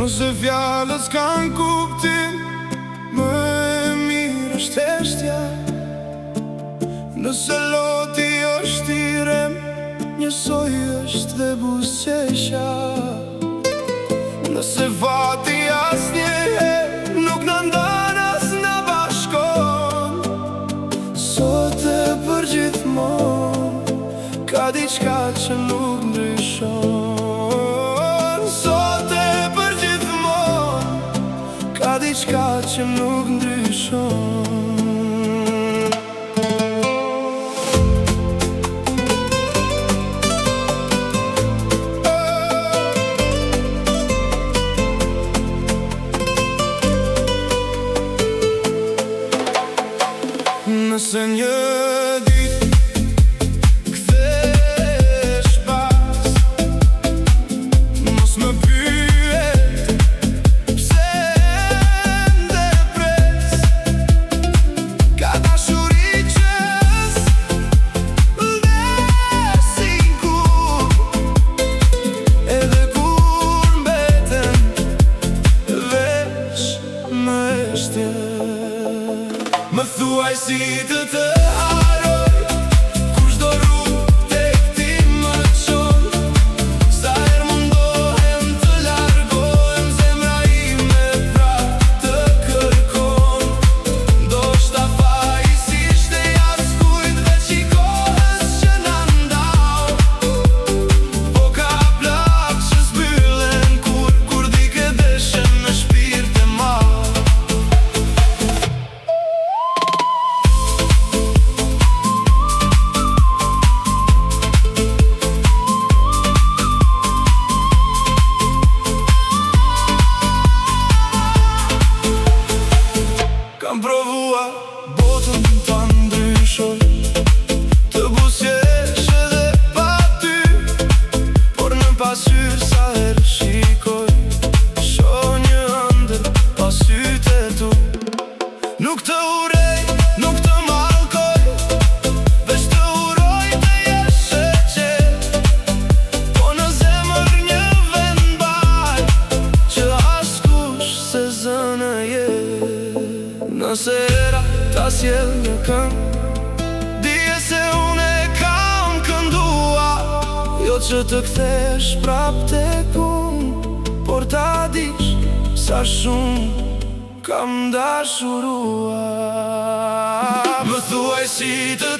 Nëse fjallët s'kan kuptim, më e mirë është heshtja. Nëse loti është i rem, njësoj është dhe buzëqeshja. Nëse fati asnjëherë nuk na ndan as na bashkon, sot e përgjithmonë ka diçka që nuk ndryshon. Sot e përgjithmonë ka diçka që nuk ndryshon. Nëse një ditë kthesh pas, mos më pyet pse ende pres. Ka dashuri që s'vdesin kur, edhe kur mbeten veç më shtjet. Më thuaj si të haroj, kur çdo rrugë tek ti më çon. Sa herë mundohem të largohem, zemra ime prap të kërkon. Ndoshta faji s'ishte askujt, veç i kohës që na ndau. Po ka plak që zbyllen kur dike deshen në shpirt e madh. Kam provua botën ta ndryshoj, të buzëqesh edhe pa ty, por në pasqyrë sa herë shikoj, shoh një ëndër pa sytë e tu. Nuk të urej, nuk të mallkoj, veç të uroj të jesh e qetë, po në zemër një vend mbaj që askush se zënë jetë. Nëse era ta sjell një këngë, dije se unë e kam kënduar, jo që të kthesh prap tek unë, por ta dish sa shumë kam dashuruar. Më thuaj si të